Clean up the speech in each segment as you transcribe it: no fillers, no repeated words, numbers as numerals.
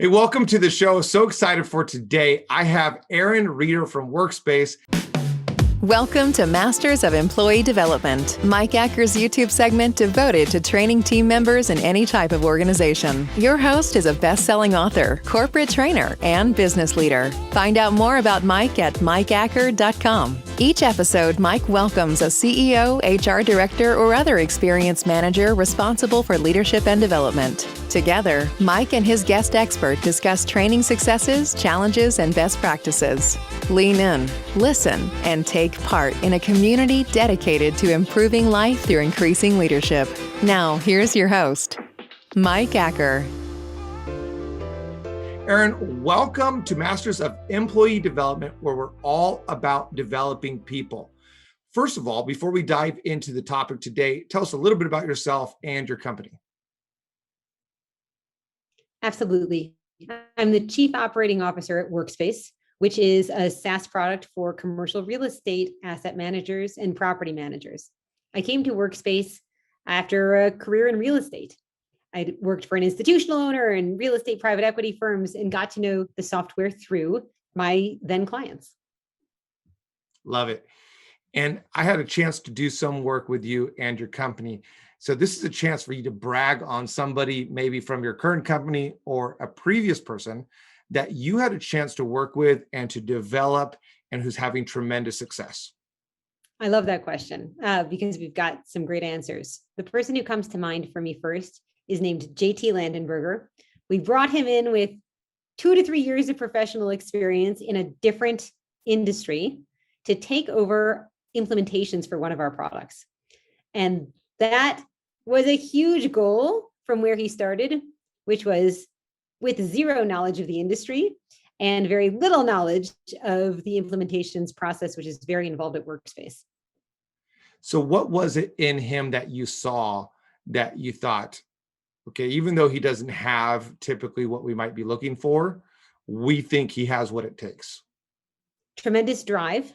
Hey, welcome to the show. So excited for today. I have Erin Roeder from Workspace. Welcome to Masters of Employee Development, Mike Acker's YouTube segment devoted to training team members in any type of organization. Your host is a best-selling author, corporate trainer, and business leader. Find out more about Mike at mikeacker.com. Each episode, Mike welcomes a CEO, HR director, or other experienced manager responsible for leadership and development. Together, Mike and his guest expert discuss training successes, challenges, and best practices. Lean in, listen, and take part in a community dedicated to improving life through increasing leadership. Now, here's your host, Mike Acker. Erin, welcome to Masters of Employee Development, where we're all about developing people. First of all, before we dive into the topic today, tell us a little bit about yourself and your company. Absolutely. I'm the Chief Operating Officer at Workspace, which is a SaaS product for commercial real estate asset managers and property managers. I came to Workspace after a career in real estate. I worked for an institutional owner and real estate private equity firms and got to know the software through my then clients. Love it. And I had a chance to do some work with you and your company. So this is a chance for you to brag on somebody maybe from your current company or a previous person that you had a chance to work with and to develop and who's having tremendous success. I love that question because we've got some great answers. The person who comes to mind for me first is named JT Landenberger. We brought him in with 2 to 3 years of professional experience in a different industry to take over implementations for one of our products. And that was a huge goal from where he started, which was with zero knowledge of the industry and very little knowledge of the implementations process, which is very involved at Workspace. So what was it in him that you saw that you thought, okay, even though he doesn't have typically what we might be looking for, we think he has what it takes? Tremendous drive,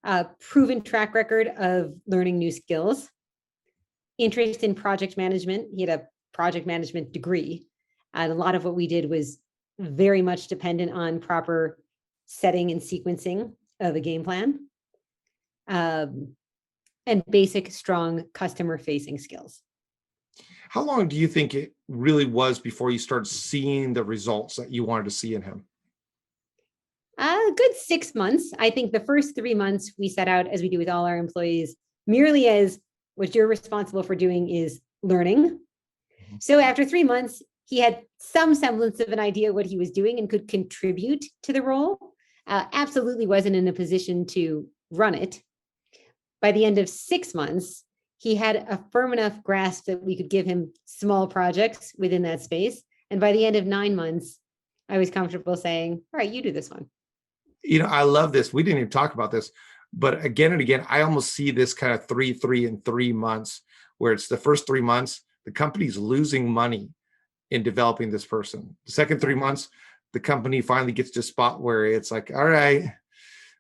a proven track record of learning new skills, interest in project management. He had a project management degree. And a lot of what we did was very much dependent on proper setting and sequencing of a game plan, and basic, strong customer-facing skills. How long do you think it really was before you started seeing the results that you wanted to see in him? A good 6 months. I think the first 3 months we set out, as we do with all our employees, merely as what you're responsible for doing is learning. So after 3 months, he had some semblance of an idea what he was doing and could contribute to the role. Absolutely wasn't in a position to run it. By the end of 6 months, he had a firm enough grasp that we could give him small projects within that space. And by the end of 9 months, I was comfortable saying, all right, you do this one. You know, I love this. We didn't even talk about this, but again and again, I almost see this kind of 3 months, where it's the first 3 months, the company's losing money in developing this person. The second 3 months, the company finally gets to a spot where it's like, all right,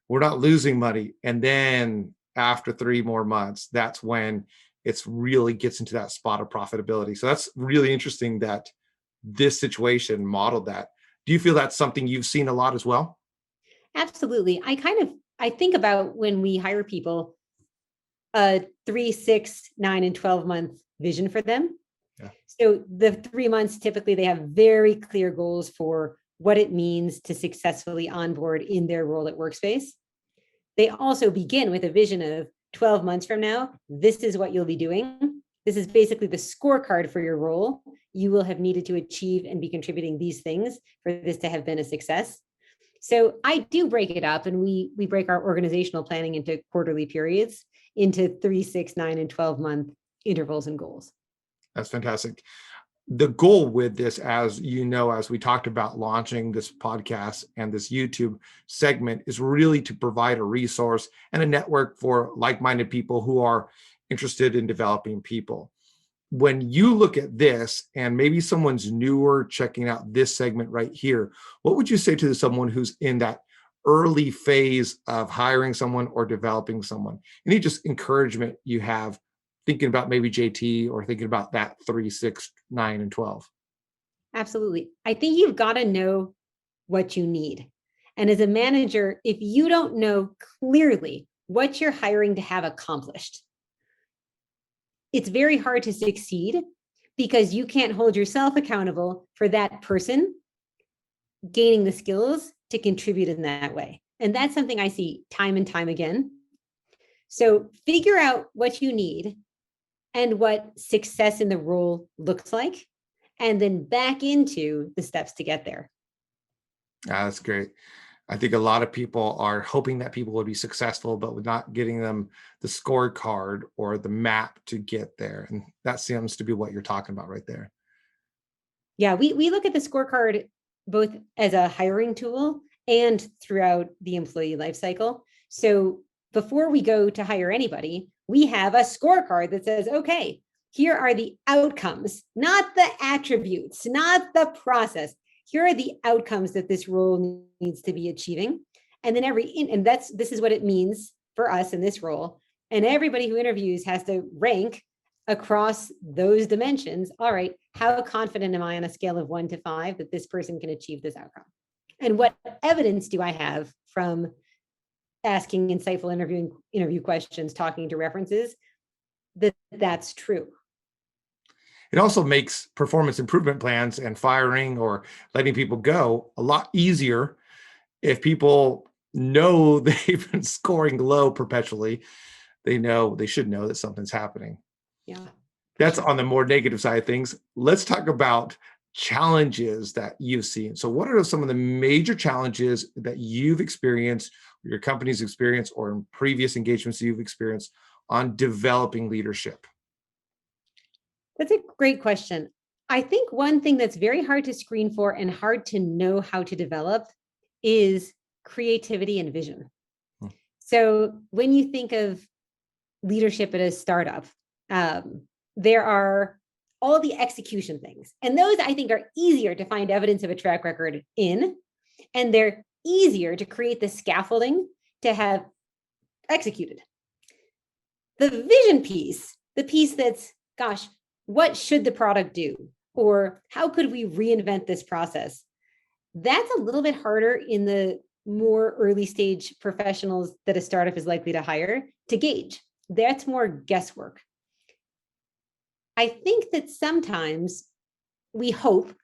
we're not losing money. And then after 3 more months, that's when it's really gets into that spot of profitability. So that's really interesting that this situation modeled that. Do you feel that's something you've seen a lot as well? Absolutely. I think about when we hire people, a 3, 6, 9, and 12 month vision for them. Yeah. So the 3 months, typically they have very clear goals for what it means to successfully onboard in their role at Workspace. They also begin with a vision of 12 months from now, this is what you'll be doing. This is basically the scorecard for your role. You will have needed to achieve and be contributing these things for this to have been a success. So I do break it up, and we break our organizational planning into quarterly periods, into 3, 6, 9, and 12 month intervals and goals. That's fantastic. The goal with this, as you know, as we talked about launching this podcast and this YouTube segment, is really to provide a resource and a network for like-minded people who are interested in developing people. When you look at this, and maybe someone's newer checking out this segment right here, what would you say to someone who's in that early phase of hiring someone or developing someone? Any just encouragement you have thinking about maybe JT or thinking about that 3, 6, 9, and 12? Absolutely. I think you've got to know what you need. And as a manager, if you don't know clearly what you're hiring to have accomplished, it's very hard to succeed because you can't hold yourself accountable for that person gaining the skills to contribute in that way. And that's something I see time and time again. So figure out what you need and what success in the role looks like, and then back into the steps to get there. That's great. I think a lot of people are hoping that people will be successful, but with not getting them the scorecard or the map to get there. And that seems to be what you're talking about right there. Yeah, we look at the scorecard both as a hiring tool and throughout the employee life cycle. So before we go to hire anybody, we have a scorecard that says, okay, here are the outcomes, not the attributes, not the process. Here are the outcomes that this role needs to be achieving. And then this is what it means for us in this role. And everybody who interviews has to rank across those dimensions. All right, how confident am I on a scale of 1 to 5 that this person can achieve this outcome? And what evidence do I have from asking insightful interview questions, talking to references, that that's true? It also makes performance improvement plans and firing or letting people go a lot easier if people know they've been scoring low perpetually. They should know that something's happening. Yeah. That's on the more negative side of things. Let's talk about challenges that you've seen. So what are some of the major challenges that you've experienced, or your company's experienced, or in previous engagements you've experienced on developing leadership? That's a great question. I think one thing that's very hard to screen for and hard to know how to develop is creativity and vision. So when you think of leadership at a startup, there are all the execution things. And those, I think, are easier to find evidence of a track record in, and they're easier to create the scaffolding to have executed. The vision piece, the piece that's, gosh, what should the product do? Or how could we reinvent this process? That's a little bit harder in the more early stage professionals that a startup is likely to hire to gauge. That's more guesswork. I think that sometimes we hope,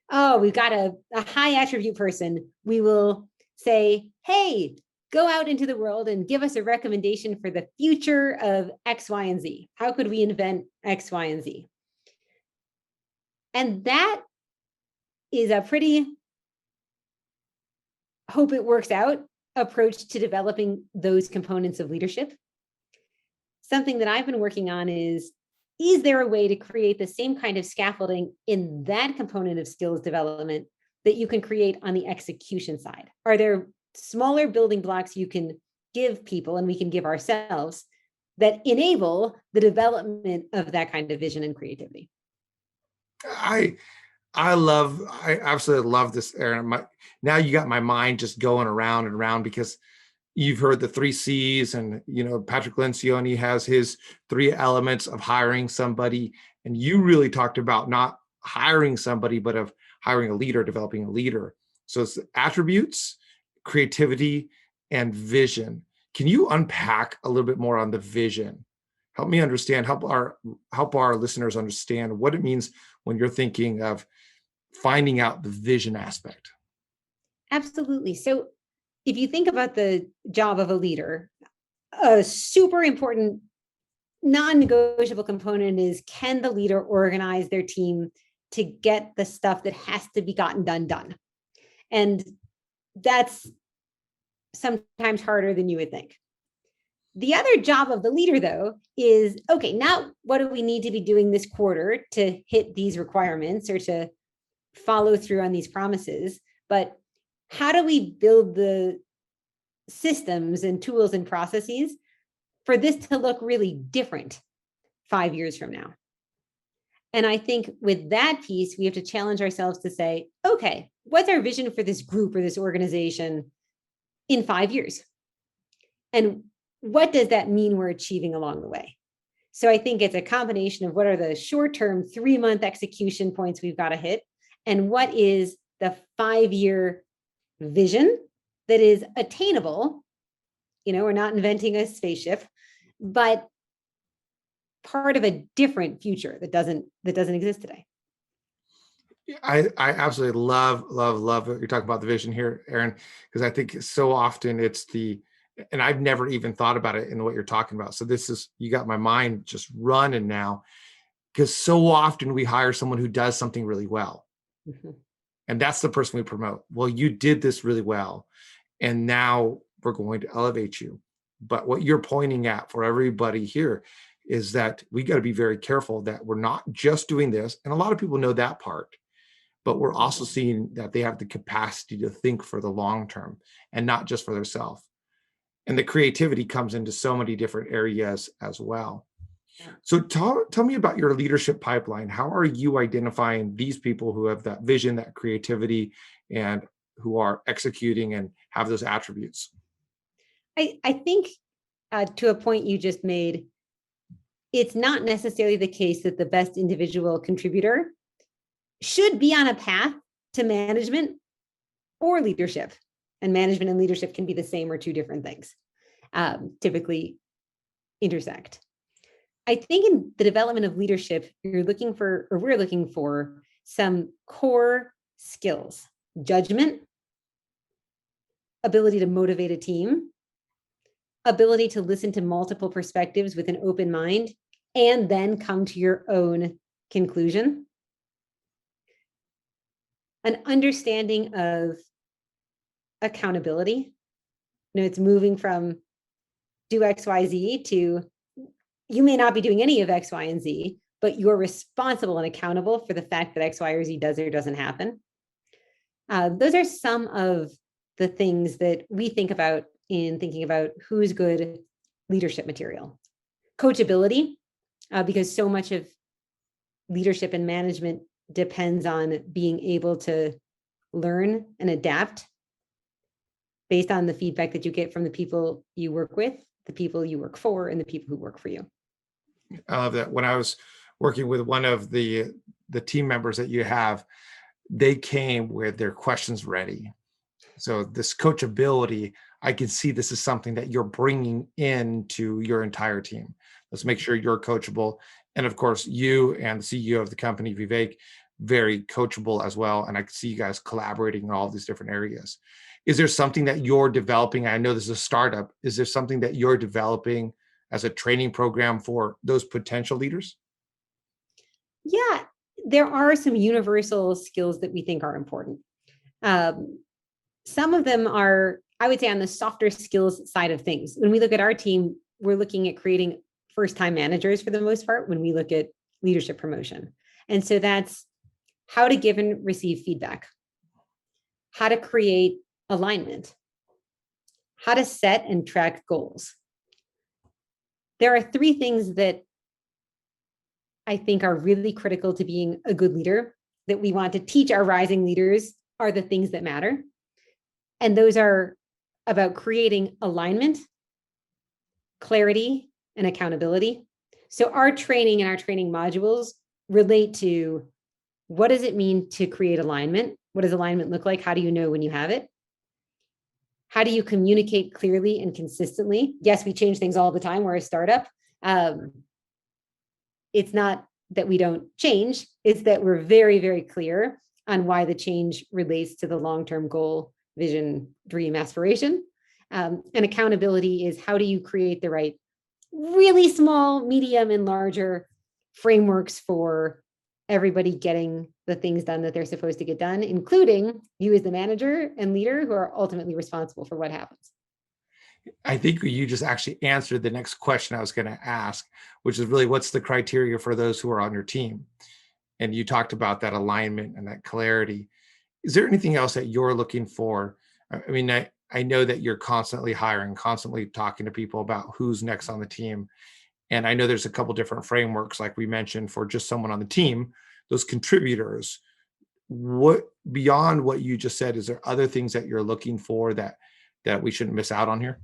oh, we've got a high attribute person. We will say, hey, go out into the world and give us a recommendation for the future of X, Y, and Z. How could we invent X, Y, and Z? And that is a pretty hope it works out approach to developing those components of leadership. Something that I've been working on is there a way to create the same kind of scaffolding in that component of skills development that you can create on the execution side? Are there smaller building blocks you can give people, and we can give ourselves, that enable the development of that kind of vision and creativity? I absolutely love this, Erin. Now you got my mind just going around and around, because you've heard the 3 C's, and Patrick Lencioni has his 3 elements of hiring somebody, and you really talked about not hiring somebody, but of hiring a leader, developing a leader. So it's attributes, creativity, and vision. Can you unpack a little bit more on the vision? Help me understand, help our listeners understand what it means when you're thinking of finding out the vision aspect. Absolutely. So if you think about the job of a leader, a super important non-negotiable component is, can the leader organize their team to get the stuff that has to be gotten done? And that's sometimes harder than you would think. The other job of the leader, though, is, okay, now what do we need to be doing this quarter to hit these requirements or to follow through on these promises? But how do we build the systems and tools and processes for this to look really different 5 years from now? And I think with that piece, we have to challenge ourselves to say, okay, what's our vision for this group or this organization in 5 years? And what does that mean we're achieving along the way? So I think it's a combination of what are the short-term 3-month execution points we've got to hit, and what is the 5-year vision that is attainable. We're not inventing a spaceship, but part of a different future that doesn't exist today. I absolutely love what you're talking about, the vision here, Erin, because I think so often and I've never even thought about it in what you're talking about. So you got my mind just running now, because so often we hire someone who does something really well. Mm-hmm. And that's the person we promote. Well, you did this really well, and now we're going to elevate you. But what you're pointing at for everybody here is that we got to be very careful that we're not just doing this. And a lot of people know that part, but we're also seeing that they have the capacity to think for the long term and not just for themselves. And the creativity comes into so many different areas as well. So tell me about your leadership pipeline. How are you identifying these people who have that vision, that creativity, and who are executing and have those attributes? I think to a point you just made, it's not necessarily the case that the best individual contributor should be on a path to management or leadership. And management and leadership can be the same or two different things, typically intersect. I think in the development of leadership, we're looking for some core skills: judgment, ability to motivate a team, ability to listen to multiple perspectives with an open mind, and then come to your own conclusion, an understanding of accountability. It's moving from do X, Y, Z to you may not be doing any of X, Y, and Z, but you're responsible and accountable for the fact that X, Y, or Z does or doesn't happen. Those are some of the things that we think about in thinking about who's good leadership material. Coachability, because so much of leadership and management depends on being able to learn and adapt based on the feedback that you get from the people you work with, the people you work for, and the people who work for you. I love that. When I was working with one of the team members that you have, they came with their questions ready. So this coachability, I can see this is something that you're bringing into your entire team. Let's make sure you're coachable. And of course, you and the CEO of the company, Vivek, very coachable as well. And I can see you guys collaborating in all these different areas. Is there something that you're developing? I know this is a startup. Is there something that you're developing as a training program for those potential leaders? Yeah, there are some universal skills that we think are important. Some of them are, I would say, on the softer skills side of things. When we look at our team, we're looking at creating first-time managers for the most part when we look at leadership promotion. And so that's how to give and receive feedback, how to create alignment, how to set and track goals. There are 3 things that I think are really critical to being a good leader that we want to teach our rising leaders are the things that matter. And those are about creating alignment, clarity, and accountability. So our training and our training modules relate to what does it mean to create alignment? What does alignment look like? How do you know when you have it? How do you communicate clearly and consistently? Yes, we change things all the time. We're a startup. It's not that we don't change. It's that we're very, very clear on why the change relates to the long-term goal, vision, dream, aspiration. And accountability is how do you create the right, really small, medium, and larger frameworks for everybody getting the things done that they're supposed to get done, including you as the manager and leader who are ultimately responsible for what happens. I think you just actually answered the next question I was going to ask, which is really what's the criteria for those who are on your team? And you talked about that alignment and that clarity. Is there anything else that you're looking for? I mean, I know that you're constantly hiring, constantly talking to people about who's next on the team. And I know there's a couple different frameworks, like we mentioned, for just someone on the team, those contributors. What beyond what you just said, is there other things that you're looking for that we shouldn't miss out on here?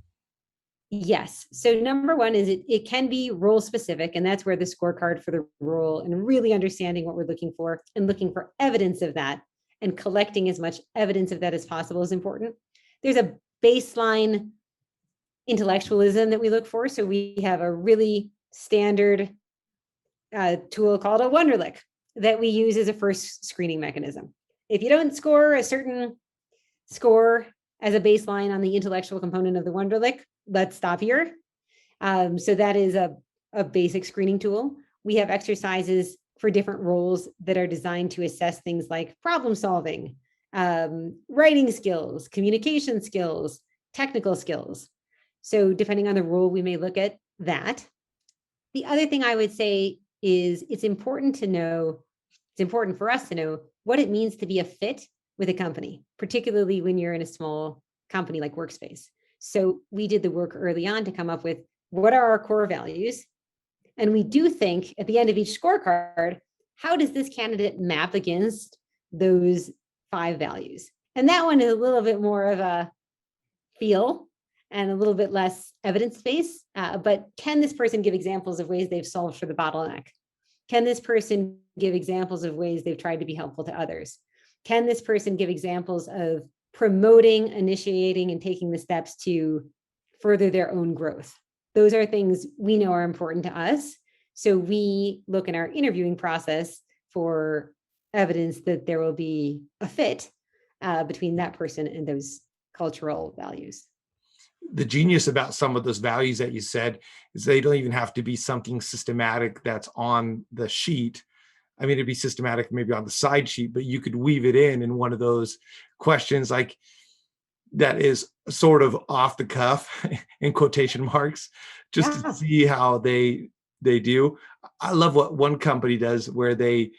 Yes. So number one is it can be role specific, and that's where the scorecard for the role and really understanding what we're looking for and looking for evidence of that and collecting as much evidence of that as possible is important. There's a baseline intellectualism that we look for. So we have a really standard tool called a Wonderlic that we use as a first screening mechanism. If you don't score a certain score as a baseline on the intellectual component of the Wonderlic, let's stop here. So that is a basic screening tool. We have exercises for different roles that are designed to assess things like problem solving, writing skills, communication skills, technical skills. So depending on the role, we may look at that. The other thing I would say is it's important for us to know what it means to be a fit with a company, particularly when you're in a small company like Workspace. So we did the work early on to come up with what are our core values. And we do think at the end of each scorecard, how does this candidate map against those 5 values? And that one is a little bit more of a feel and a little bit less evidence-based, but can this person give examples of ways they've solved for the bottleneck? Can this person give examples of ways they've tried to be helpful to others? Can this person give examples of promoting, initiating, and taking the steps to further their own growth? Those are things we know are important to us. So we look in our interviewing process for evidence that there will be a fit between that person and those cultural values. The genius about some of those values that you said is they don't even have to be something systematic that's on the sheet. I mean, it'd be systematic maybe on the side sheet, but you could weave it in one of those questions like that is sort of off the cuff in quotation marks, just to see how they do. I love what one company does where they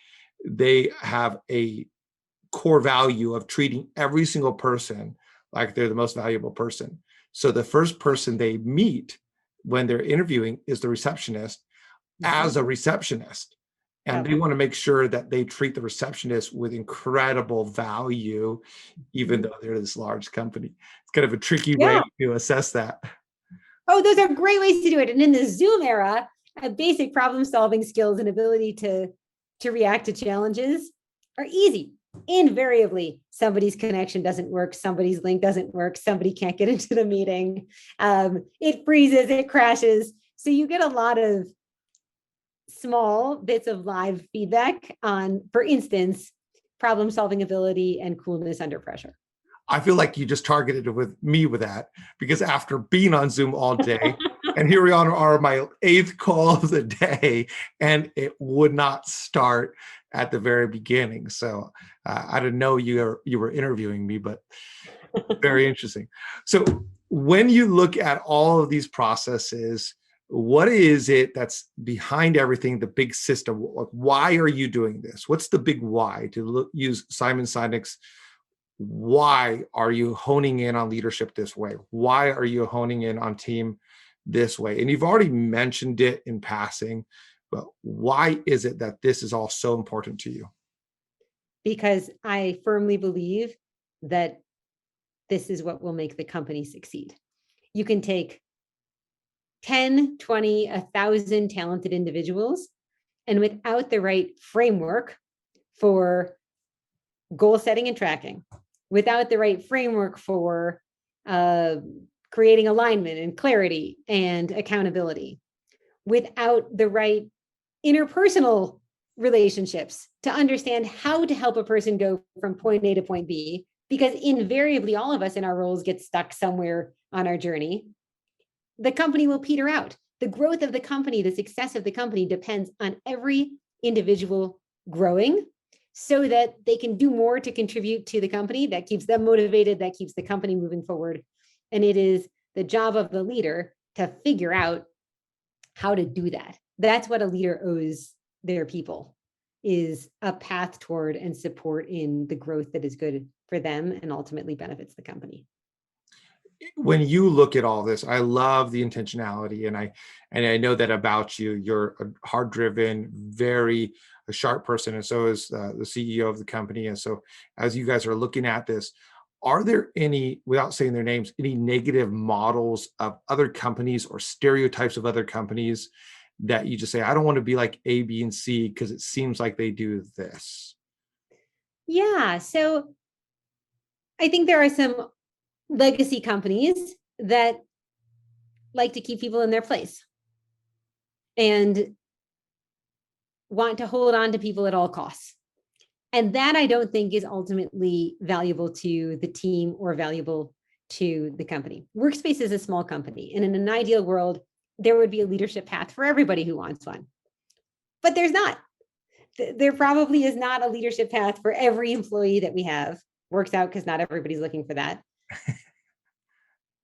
have a core value of treating every single person like they're the most valuable person. So the first person they meet when they're interviewing is the receptionist as a receptionist. And they want to make sure that they treat the receptionist with incredible value, even though they're this large company. It's kind of a tricky way to assess that. Oh, those are great ways to do it. And in the Zoom era, basic problem solving skills and ability to react to challenges are easy. Invariably, somebody's connection doesn't work, somebody's link doesn't work, somebody can't get into the meeting, it freezes, it crashes. So you get a lot of small bits of live feedback on, for instance, problem solving ability and coolness under pressure. I feel like you just targeted with me with that, because after being on Zoom all day, and here we are my 8th call of the day, and it would not start at the very beginning. So I didn't know you were interviewing me, but very interesting. So when you look at all of these processes, what is it that's behind everything, the big system? Why are you doing this? What's the big why? To use Simon Sinek's, why are you honing in on leadership this way? Why are you honing in on team this way? And you've already mentioned it in passing, but why is it that this is all so important to you? Because I firmly believe that this is what will make the company succeed. You can take 10, 20, 1,000 talented individuals, and without the right framework for goal setting and tracking, without the right framework for creating alignment and clarity and accountability, without the right interpersonal relationships to understand how to help a person go from point A to point B, because invariably all of us in our roles get stuck somewhere on our journey, the company will peter out. The growth of the company, the success of the company depends on every individual growing so that they can do more to contribute to the company. That keeps them motivated, that keeps the company moving forward. And it is the job of the leader to figure out how to do that. That's what a leader owes their people, is a path toward and support in the growth that is good for them and ultimately benefits the company. When you look at all this, I love the intentionality, and I know that about you. You're a hard-driven, very a sharp person, and so is the CEO of the company. And so, as you guys are looking at this, are there any, without saying their names, any negative models of other companies or stereotypes of other companies that you just say, I don't want to be like A, B, and C because it seems like they do this? Yeah. So I think there are some legacy companies that like to keep people in their place and want to hold on to people at all costs. And that I don't think is ultimately valuable to the team or valuable to the company. Workspace is a small company. And in an ideal world, there would be a leadership path for everybody who wants one. But there's not. There probably is not a leadership path for every employee that we have. Works out because not everybody's looking for that.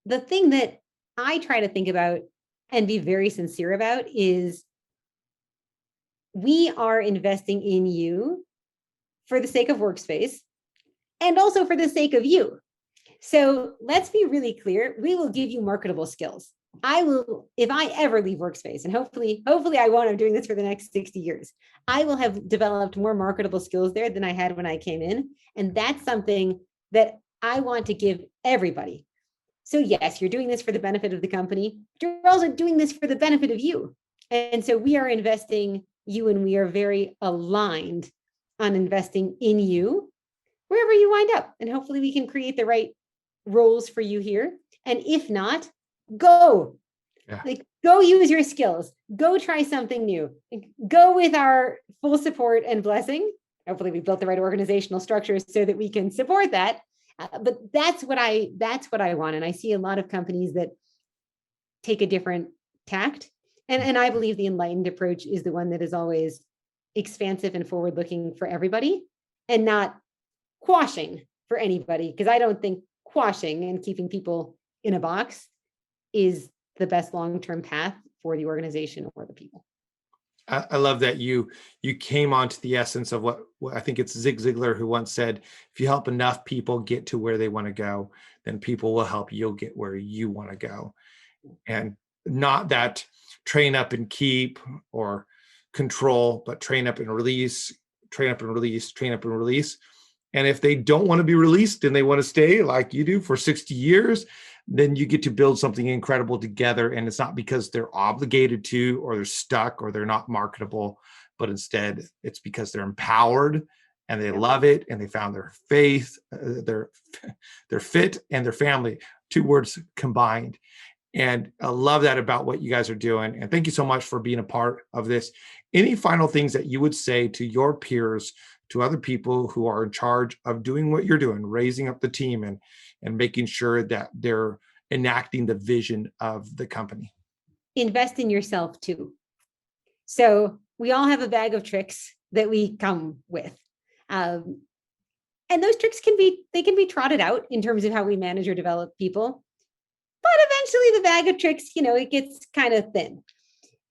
The thing that I try to think about and be very sincere about is we are investing in you for the sake of Workspace and also for the sake of you. So let's be really clear. We will give you marketable skills. I will, if I ever leave Workspace, and hopefully I won't, I'm doing this for the next 60 years, I will have developed more marketable skills there than I had when I came in. And that's something that I want to give everybody. So yes, you're doing this for the benefit of the company, but you're also doing this for the benefit of you. And so we are investing you, and we are very aligned on investing in you wherever you wind up. And hopefully we can create the right roles for you here. And if not, go. Yeah. Like, go use your skills, go try something new, go with our full support and blessing. Hopefully we built the right organizational structures so that we can support that. But that's what I want. And I see a lot of companies that take a different tact. And I believe the enlightened approach is the one that is always expansive and forward-looking for everybody and not quashing for anybody. Because I don't think quashing and keeping people in a box is the best long-term path for the organization or the people. I love that you came onto the essence of what I think it's Zig Ziglar who once said, if you help enough people get to where they want to go, then people will help you get where you want to go. And not that train up and keep or control, but train up and release, train up and release, train up and release. And if they don't want to be released and they want to stay like you do for 60 years, then you get to build something incredible together. And it's not because they're obligated to, or they're stuck, or they're not marketable, but instead it's because they're empowered and they love it and they found their faith, their fit, and their family, 2 words combined. And I love that about what you guys are doing. And thank you so much for being a part of this. Any final things that you would say to your peers, to other people who are in charge of doing what you're doing, raising up the team and making sure that they're enacting the vision of the company? Invest in yourself too. So we all have a bag of tricks that we come with. And those tricks can be trotted out in terms of how we manage or develop people. But eventually the bag of tricks, it gets kind of thin.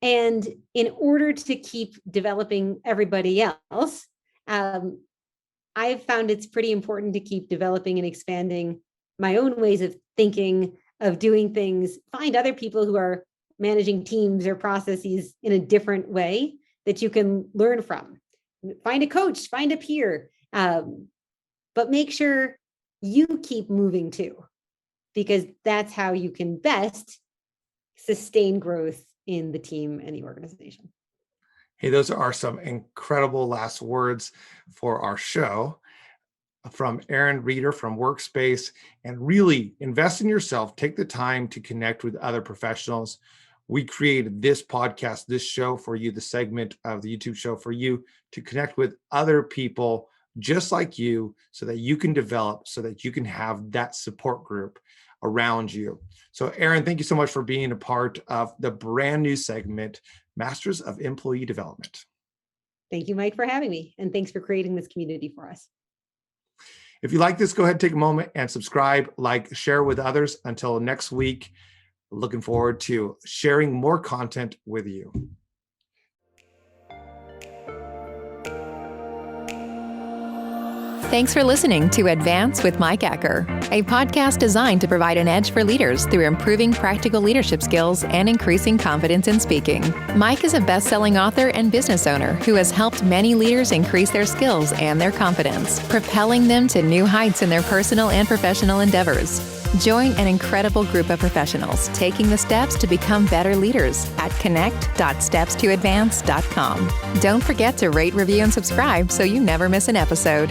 And in order to keep developing everybody else, I've found it's pretty important to keep developing and expanding my own ways of thinking, of doing things, find other people who are managing teams or processes in a different way that you can learn from. Find a coach, find a peer, but make sure you keep moving too, because that's how you can best sustain growth in the team and the organization. Hey, those are some incredible last words for our show from Erin Roeder from Workspace. And really invest in yourself. Take the time to connect with other professionals. We created this podcast, this show for you, the segment of the YouTube show for you to connect with other people just like you so that you can develop, so that you can have that support group around you. So Erin, thank you so much for being a part of the brand new segment, Masters of Employee Development. Thank you, Mike, for having me. And thanks for creating this community for us. If you like this, go ahead and take a moment and subscribe, like, share with others. Until next week, looking forward to sharing more content with you. Thanks for listening to Advance with Mike Acker, a podcast designed to provide an edge for leaders through improving practical leadership skills and increasing confidence in speaking. Mike is a best-selling author and business owner who has helped many leaders increase their skills and their confidence, propelling them to new heights in their personal and professional endeavors. Join an incredible group of professionals taking the steps to become better leaders at connect.stepstoadvance.com. Don't forget to rate, review, and subscribe so you never miss an episode.